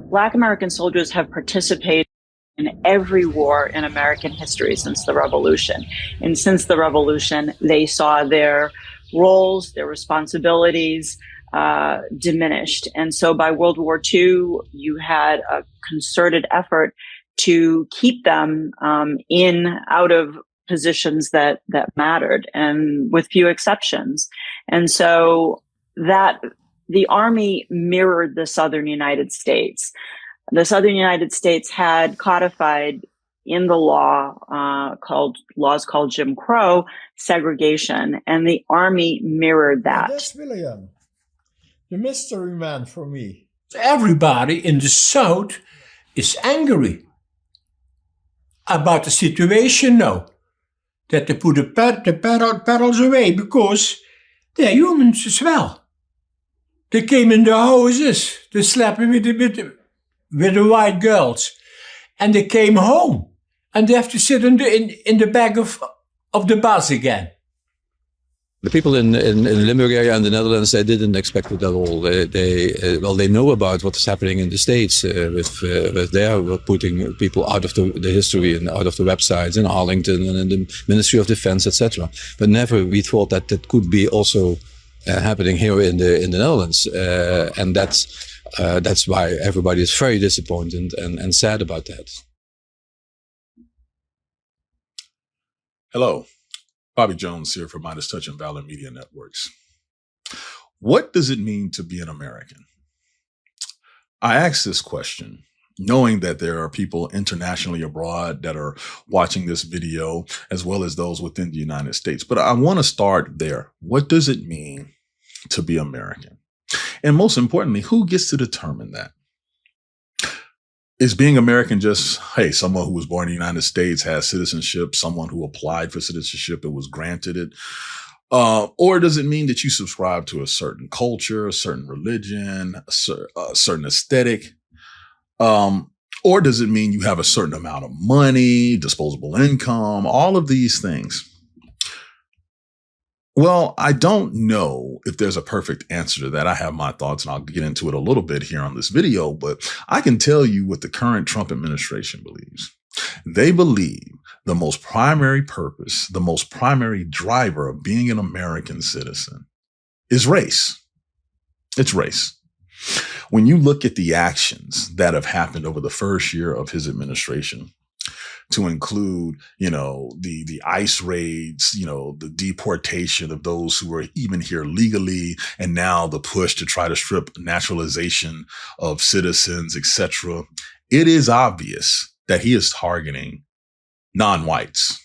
Black American soldiers have participated in every war in American history since the Revolution. And since the Revolution, they saw their roles, their responsibilities diminished. And so by World War II, you had a concerted effort to keep them out of positions that mattered, and with few exceptions. And so that the Army mirrored the Southern United States. The Southern United States had codified in the laws called Jim Crow, segregation, and the Army mirrored that. That's William, the mystery man for me. Everybody in the South is angry about the situation now. That they put the pedals away because they're humans as well. They came in the houses, they slept with the white girls, and they came home, and they have to sit in the back of the bus again. The people in Limburg area and the Netherlands, they didn't expect it at all. They know about what is happening in the States with their putting people out of the history and out of the websites in Arlington and in the Ministry of Defense, etc. But never we thought that could be also happening here in the Netherlands, and that's why everybody is very disappointed and sad about that. Hello. Bobby Jones here for MeidasTouch and Valor Media Networks. What does it mean to be an American? I ask this question knowing that there are people internationally abroad that are watching this video, as well as those within the United States. But I want to start there. What does it mean to be American? And most importantly, who gets to determine that? Is being American just, hey, someone who was born in the United States has citizenship, someone who applied for citizenship and was granted it? Or does it mean that you subscribe to a certain culture, a certain religion, a certain aesthetic? Or does it mean you have a certain amount of money, disposable income, all of these things? Well, I don't know if there's a perfect answer to that. I have my thoughts, and I'll get into it a little bit here on this video, but I can tell you what the current Trump administration believes. They believe the most primary purpose, the most primary driver of being an American citizen is race. It's race. When you look at the actions that have happened over the first year of his administration, to include, the ICE raids, the deportation of those who were even here legally, and now the push to try to strip naturalization of citizens, etc. It is obvious that he is targeting non-whites.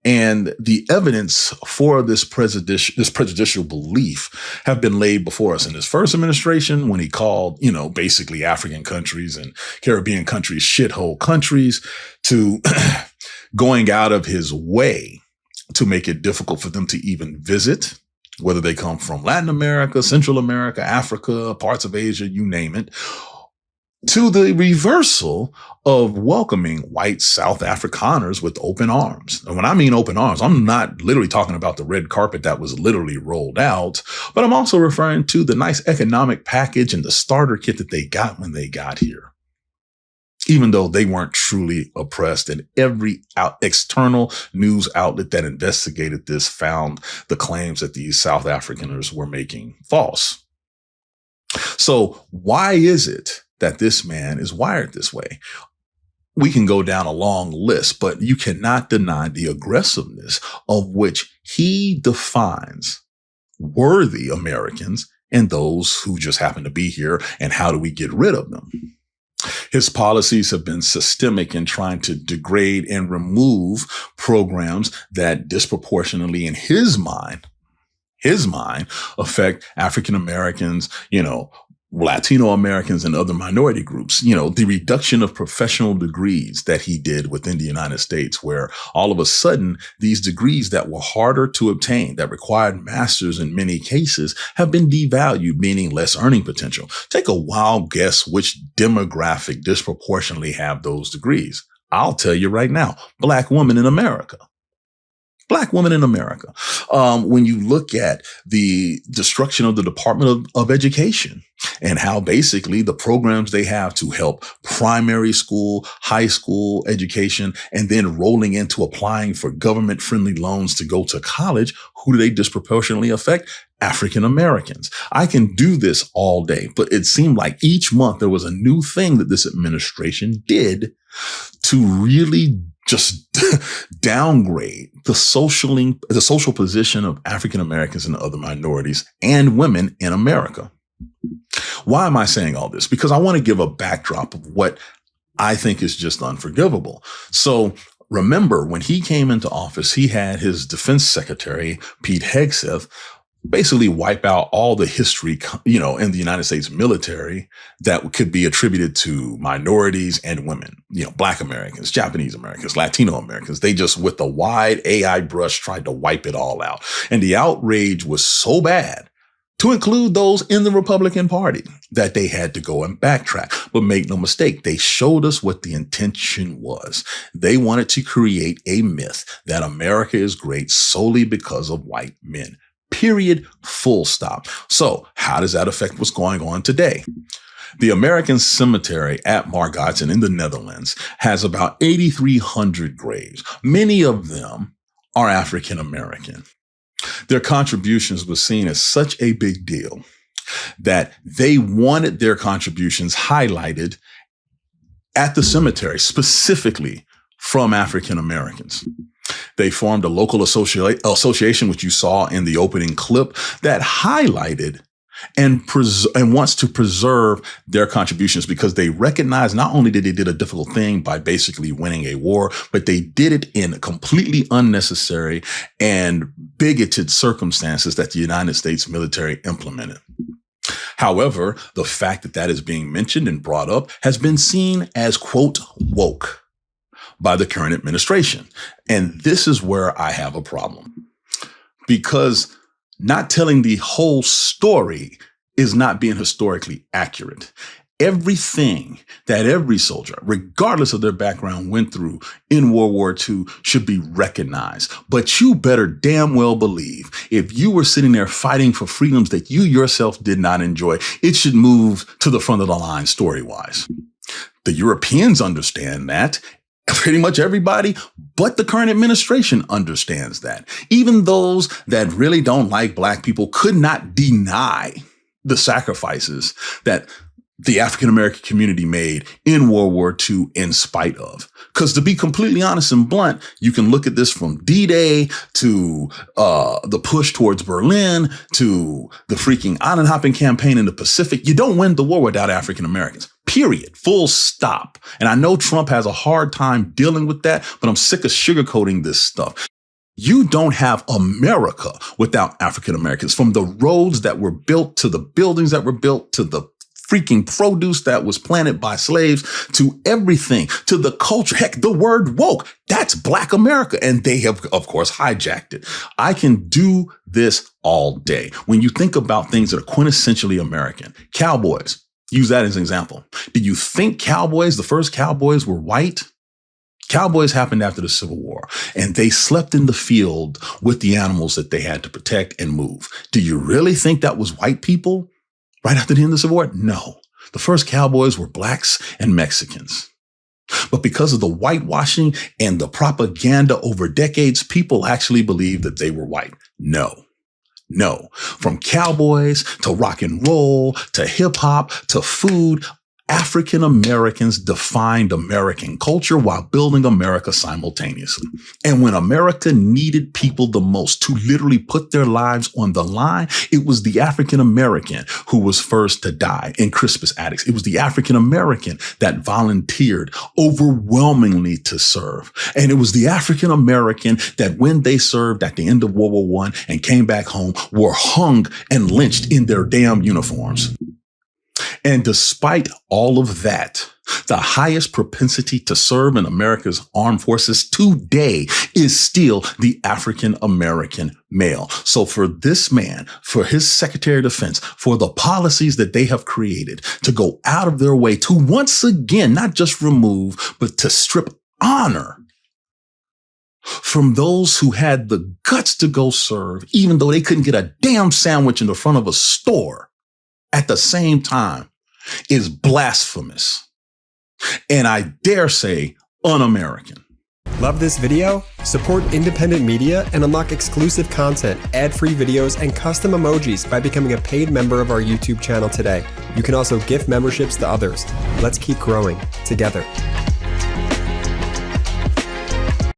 And the evidence for this prejudicial belief have been laid before us in his first administration, when he called, basically African countries and Caribbean countries shithole countries, to going out of his way to make it difficult for them to even visit, whether they come from Latin America, Central America, Africa, parts of Asia, you name it, to the reversal of welcoming white South Afrikaners with open arms. And when I mean open arms, I'm not literally talking about the red carpet that was literally rolled out, but I'm also referring to the nice economic package and the starter kit that they got when they got here. Even though they weren't truly oppressed, and every external news outlet that investigated this found the claims that these South Afrikaners were making false. So why is it that this man is wired this way? We can go down a long list, but you cannot deny the aggressiveness of which he defines worthy Americans and those who just happen to be here, and how do we get rid of them? His policies have been systemic in trying to degrade and remove programs that disproportionately, in his mind, affect African Americans, Latino Americans and other minority groups. The reduction of professional degrees that he did within the United States, where all of a sudden these degrees that were harder to obtain, that required masters in many cases, have been devalued, meaning less earning potential. Take a wild guess which demographic disproportionately have those degrees. I'll tell you right now, Black women in America. Black women in America. When you look at the destruction of the Department of Education and how basically the programs they have to help primary school, high school education, and then rolling into applying for government friendly loans to go to college, who do they disproportionately affect? African Americans. I can do this all day, but it seemed like each month there was a new thing that this administration did to really just downgrade the social position of African Americans and other minorities and women in America. Why am I saying all this? Because I want to give a backdrop of what I think is just unforgivable. So remember, when he came into office, he had his defense secretary, Pete Hegseth, basically wipe out all the history, in the United States military that could be attributed to minorities and women, Black Americans, Japanese Americans, Latino Americans. They just, with a wide AI brush, tried to wipe it all out. And the outrage was so bad, to include those in the Republican Party, that they had to go and backtrack. But make no mistake, they showed us what the intention was. They wanted to create a myth that America is great solely because of white men. Period. Full stop. So how does that affect what's going on today? The American Cemetery at Margatsen in the Netherlands has about 8,300 graves. Many of them are African American. Their contributions were seen as such a big deal that they wanted their contributions highlighted at the cemetery, specifically from African Americans. They formed a local association, which you saw in the opening clip, that highlighted and wants to preserve their contributions, because they recognize not only did they did a difficult thing by basically winning a war, but they did it in completely unnecessary and bigoted circumstances that the United States military implemented. However, the fact that that is being mentioned and brought up has been seen as, quote, woke by the current administration. And this is where I have a problem, because not telling the whole story is not being historically accurate. Everything that every soldier, regardless of their background, went through in World War II should be recognized. But you better damn well believe if you were sitting there fighting for freedoms that you yourself did not enjoy, it should move to the front of the line story-wise. The Europeans understand that. Pretty much everybody but the current administration understands that. Even those that really don't like Black people could not deny the sacrifices that the African-American community made in World War II in spite of. Because to be completely honest and blunt, you can look at this from D-Day to the push towards Berlin to the freaking island hopping campaign in the Pacific. You don't win the war without African-Americans. Period. Full stop. And I know Trump has a hard time dealing with that, but I'm sick of sugarcoating this stuff. You don't have America without African Americans. From the roads that were built to the buildings that were built to the freaking produce that was planted by slaves to everything, to the culture. Heck, the word woke, that's Black America. And they have, of course, hijacked it. I can do this all day. When you think about things that are quintessentially American, cowboys, use that as an example. Did you think cowboys, the first cowboys, were white? Cowboys happened after the Civil War, and they slept in the field with the animals that they had to protect and move. Do you really think that was white people right after the end of the Civil War? No. The first cowboys were Blacks and Mexicans. But because of the whitewashing and the propaganda over decades, people actually believed that they were white. No. From cowboys to rock and roll to hip hop to food, African Americans defined American culture while building America simultaneously. And when America needed people the most to literally put their lives on the line, it was the African American who was first to die in Crispus Attucks. It was the African American that volunteered overwhelmingly to serve. And it was the African American that when they served at the end of World War I and came back home were hung and lynched in their damn uniforms. And despite all of that, the highest propensity to serve in America's armed forces today is still the African American male. So for this man, for his Secretary of Defense, for the policies that they have created to go out of their way to once again, not just remove, but to strip honor from those who had the guts to go serve, even though they couldn't get a damn sandwich in the front of a store, at the same time is blasphemous. And I dare say un-American. Love this video? Support independent media and unlock exclusive content, ad-free videos, and custom emojis by becoming a paid member of our YouTube channel today. You can also gift memberships to others. Let's keep growing together.